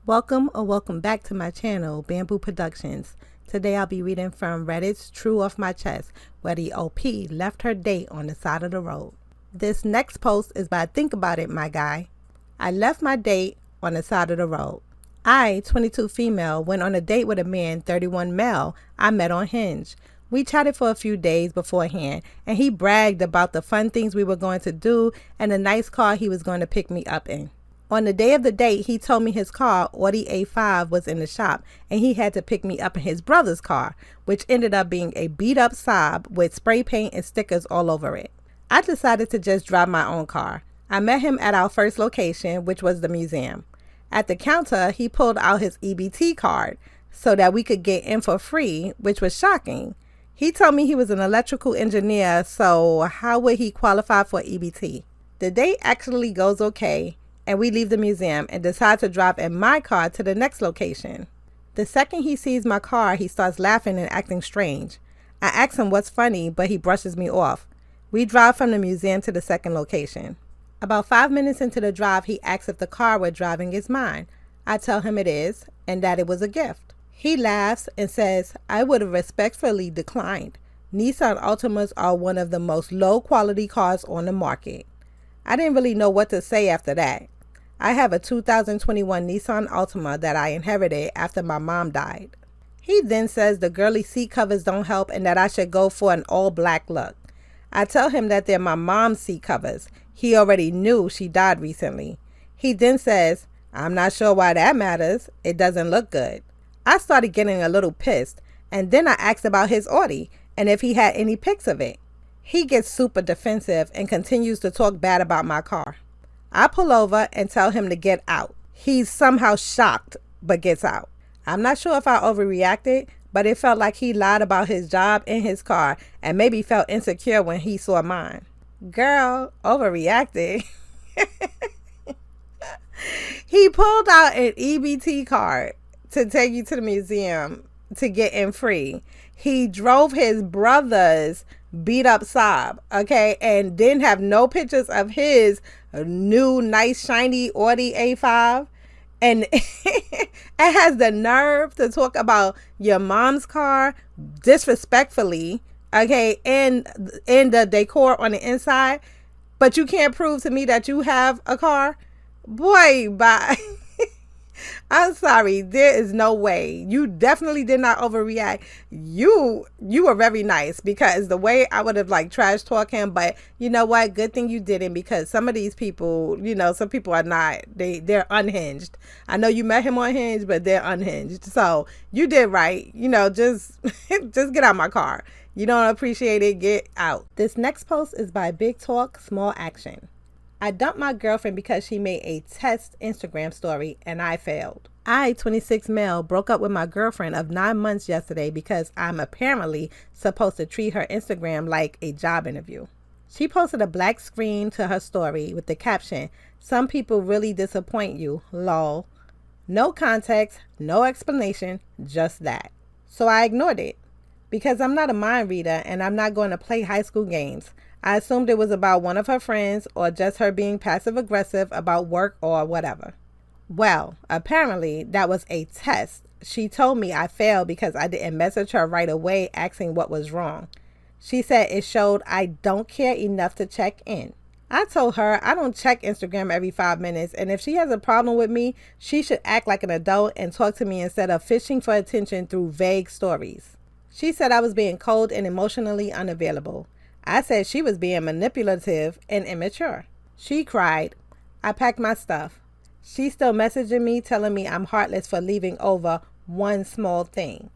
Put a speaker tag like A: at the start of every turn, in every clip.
A: Welcome or welcome back to my channel, Bamboo Productions. Today I'll be reading from Reddit's True Off My Chest, where the OP left her date on the side of the road. This next post is by Think About It, My Guy. I left my date on the side of the road. I, 22 female, went on a date with a man, 31 male, I met on Hinge. We chatted for a few days beforehand, and he bragged about the fun things we were going to do and the nice car he was going to pick me up in. On the day of the date, he told me his car, Audi A5, was in the shop, and he had to pick me up in his brother's car, which ended up being a beat-up Saab with spray paint and stickers all over it. I decided to just drive my own car. I met him at our first location, which was the museum. At the counter, he pulled out his EBT card so that we could get in for free, which was shocking. He told me he was an electrical engineer, so how would he qualify for EBT? The date actually goes okay, and we leave the museum and decide to drive in my car to the next location. The second he sees my car, he starts laughing and acting strange. I ask him what's funny, but he brushes me off. We drive from the museum to the second location. About 5 minutes into the drive, he asks if the car we're driving is mine. I tell him it is, and that it was a gift. He laughs and says, I would have respectfully declined. Nissan Altimas are one of the most low-quality cars on the market. I didn't really know what to say after that. I have a 2021 Nissan Altima that I inherited after my mom died. He then says the girly seat covers don't help and that I should go for an all-black look. I tell him that they're my mom's seat covers. He already knew she died recently. He then says, I'm not sure why that matters. It doesn't look good. I started getting a little pissed, and then I asked about his Audi and if he had any pics of it. He gets super defensive and continues to talk bad about my car. I pull over and tell him to get out. He's somehow shocked, but gets out. I'm not sure if I overreacted, but it felt like he lied about his job in his car and maybe felt insecure when he saw mine. Girl, overreacted. He pulled out an EBT card to take you to the museum to get in free. He drove his brother's beat up Saab, okay, and didn't have no pictures of his new nice shiny Audi A5, and it has the nerve to talk about your mom's car disrespectfully, okay, and the decor on the inside, but you can't prove to me that you have a car. Boy, bye. I'm sorry, there is no way. You definitely did not overreact. You were very nice, because the way I would have like trash talk him, but you know what? Good thing you didn't, because some of these people, you know, some people are not, they're unhinged. I know you met him on Hinge, but they're unhinged. So you did right. You know, just get out my car. You don't appreciate it, get out. This next post is by Big Talk, Small Action. I dumped my girlfriend because she made a test Instagram story and I failed. I, 26 male, broke up with my girlfriend of 9 months yesterday because I'm apparently supposed to treat her Instagram like a job interview. She posted a black screen to her story with the caption, "Some people really disappoint you, lol." No context, no explanation, just that. So I ignored it. Because I'm not a mind reader and I'm not going to play high school games, I assumed it was about one of her friends or just her being passive aggressive about work or whatever. Well, apparently that was a test. She told me I failed because I didn't message her right away asking what was wrong. She said it showed I don't care enough to check in. I told her I don't check Instagram every 5 minutes, and if she has a problem with me, she should act like an adult and talk to me instead of fishing for attention through vague stories. She said I was being cold and emotionally unavailable. I said she was being manipulative and immature. She cried. I packed my stuff. She's still messaging me telling me I'm heartless for leaving over one small thing.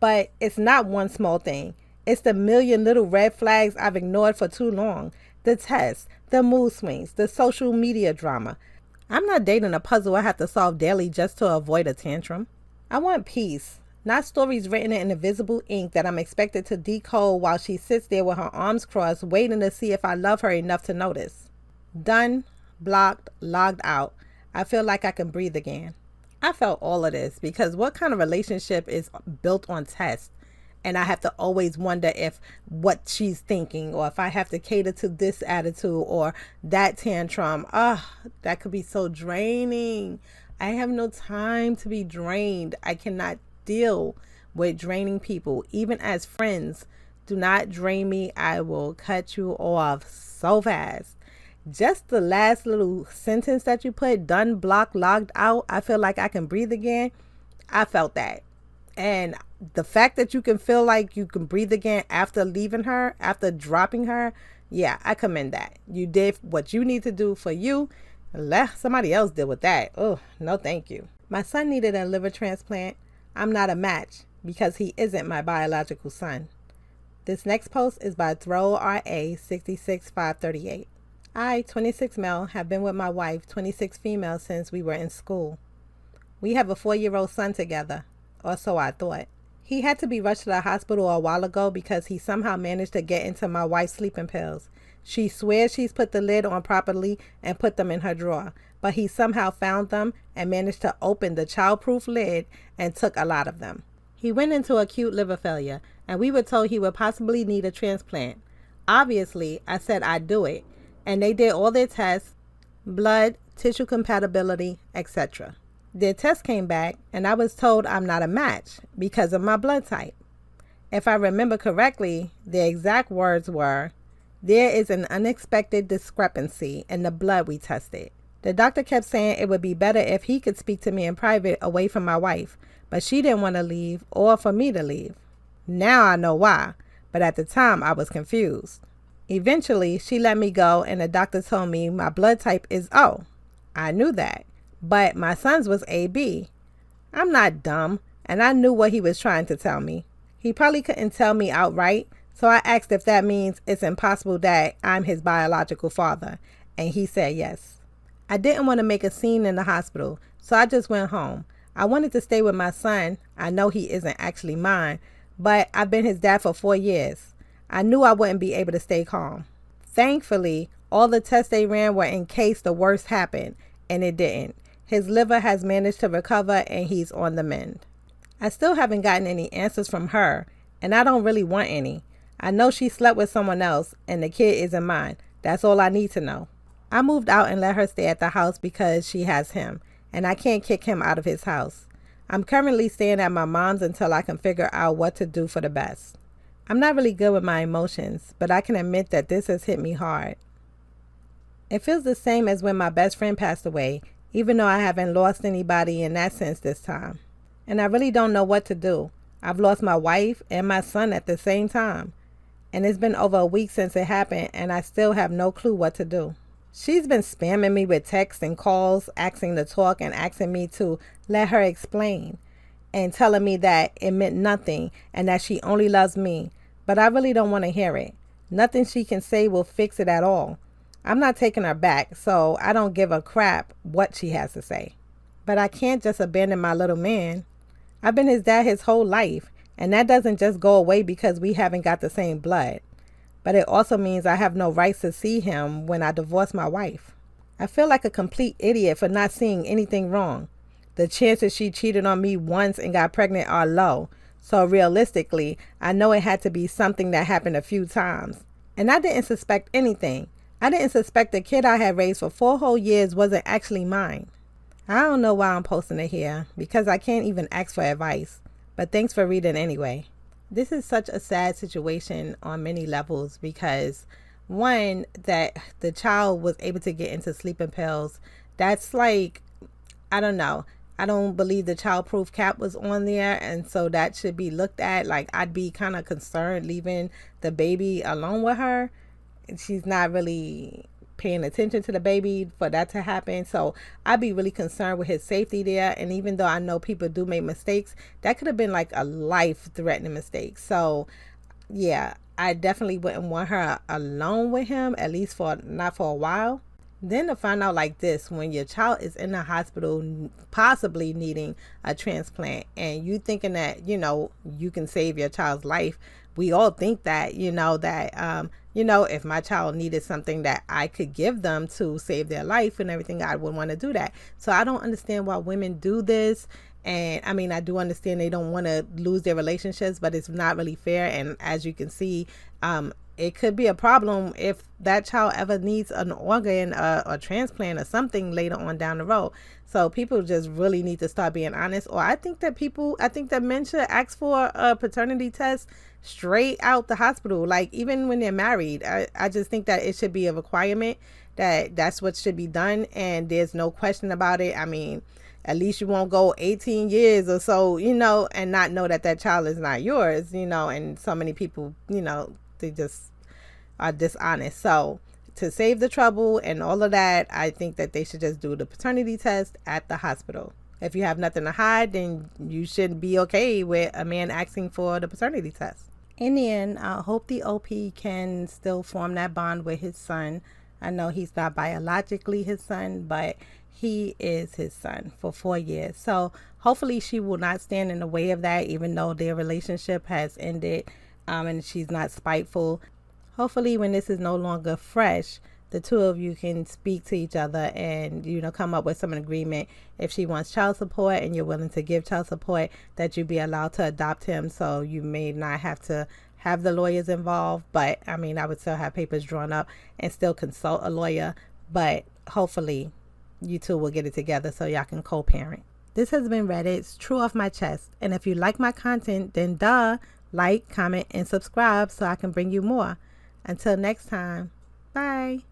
A: But it's not one small thing. It's the million little red flags I've ignored for too long. The tests, the mood swings, the social media drama. I'm not dating a puzzle I have to solve daily just to avoid a tantrum. I want peace. Not stories written in invisible ink that I'm expected to decode while she sits there with her arms crossed, waiting to see if I love her enough to notice. Done, blocked, logged out. I feel like I can breathe again. I felt all of this because what kind of relationship is built on tests? And I have to always wonder if what she's thinking, or if I have to cater to this attitude or that tantrum. That could be so draining. I have no time to be drained. I cannot deal with draining people, even as friends. Do not drain me. I will cut you off so fast. Just the last little sentence that you put, done, blocked, logged out, I feel like I can breathe again. I felt that. And the fact that you can feel like you can breathe again after leaving her, after dropping her, yeah, I commend that. You did what you need to do for you. Let somebody else deal with that. Oh, no thank you. My son needed a liver transplant. I'm not a match because he isn't my biological son. This next post is by ThrowRA66538. I, 26 male, have been with my wife, 26 female, since we were in school. We have a 4-year-old son together, or so I thought. He had to be rushed to the hospital a while ago because he somehow managed to get into my wife's sleeping pills. She swears she's put the lid on properly and put them in her drawer, but he somehow found them and managed to open the childproof lid and took a lot of them. He went into acute liver failure, and we were told he would possibly need a transplant. Obviously, I said I'd do it, and they did all their tests, blood, tissue compatibility, etc. Their test came back, and I was told I'm not a match because of my blood type. If I remember correctly, the exact words were, "There is an unexpected discrepancy in the blood we tested." The doctor kept saying it would be better if he could speak to me in private away from my wife, but she didn't want to leave or for me to leave. Now I know why, but at the time I was confused. Eventually, she let me go, and the doctor told me my blood type is O. I knew that, but my son's was AB. I'm not dumb, and I knew what he was trying to tell me. He probably couldn't tell me outright, so I asked if that means it's impossible that I'm his biological father, and he said yes. I didn't want to make a scene in the hospital, so I just went home. I wanted to stay with my son. I know he isn't actually mine, but I've been his dad for 4 years. I knew I wouldn't be able to stay calm. Thankfully, all the tests they ran were in case the worst happened, and it didn't. His liver has managed to recover, and he's on the mend. I still haven't gotten any answers from her, and I don't really want any. I know she slept with someone else, and the kid isn't mine. That's all I need to know. I moved out and let her stay at the house because she has him, and I can't kick him out of his house. I'm currently staying at my mom's until I can figure out what to do for the best. I'm not really good with my emotions, but I can admit that this has hit me hard. It feels the same as when my best friend passed away, even though I haven't lost anybody in that sense this time. And I really don't know what to do. I've lost my wife and my son at the same time. And it's been over a week since it happened, and I still have no clue what to do. She's been spamming me with texts and calls, asking to talk and asking me to let her explain, and telling me that it meant nothing and that she only loves me. But I really don't want to hear it. Nothing she can say will fix it at all. I'm not taking her back, so I don't give a crap what she has to say. But I can't just abandon my little man. I've been his dad his whole life, and that doesn't just go away because we haven't got the same blood. But it also means I have no rights to see him when I divorce my wife. I feel like a complete idiot for not seeing anything wrong. The chances she cheated on me once and got pregnant are low. So realistically, I know it had to be something that happened a few times. And I didn't suspect anything. I didn't suspect the kid I had raised for 4 whole years wasn't actually mine. I don't know why I'm posting it here, because I can't even ask for advice. But thanks for reading anyway. This is such a sad situation on many levels because, one, that the child was able to get into sleeping pills. That's like, I don't know. I don't believe the childproof cap was on there, and so that should be looked at. Like, I'd be kind of concerned leaving the baby alone with her. She's not really paying attention to the baby for that to happen. So I'd be really concerned with his safety there. And even though I know people do make mistakes, that could have been like a life-threatening mistake. So yeah, I definitely wouldn't want her alone with him, at least not for a while. Then to find out like this, when your child is in the hospital possibly needing a transplant, and you thinking that, you can save your child's life. We all think that, if my child needed something that I could give them to save their life and everything, I would want to do that. So I don't understand why women do this. And I mean, I do understand they don't want to lose their relationships, but it's not really fair. And as you can see, it could be a problem if that child ever needs an organ or transplant or something later on down the road. So people just really need to start being honest. Or I think that men should ask for a paternity test straight out the hospital, like even when they're married. I just think that it should be a requirement, that's what should be done, and there's no question about it. I mean, at least you won't go 18 years or so, and not know that child is not yours, and so many people, they just are dishonest. So to save the trouble and all of that, I think that they should just do the paternity test at the hospital. If you have nothing to hide, then you should be okay with a man asking for the paternity test. In the end, I hope the OP can still form that bond with his son. I know he's not biologically his son, but he is his son for 4 years. So hopefully she will not stand in the way of that, even though their relationship has ended, and she's not spiteful. Hopefully when this is no longer fresh, the two of you can speak to each other and, come up with some agreement. If she wants child support and you're willing to give child support, that you be allowed to adopt him. So you may not have to have the lawyers involved, but I mean, I would still have papers drawn up and still consult a lawyer. But hopefully you two will get it together so y'all can co-parent. This has been Reddit's True Off My Chest. And if you like my content, then like, comment, and subscribe so I can bring you more. Until next time, bye.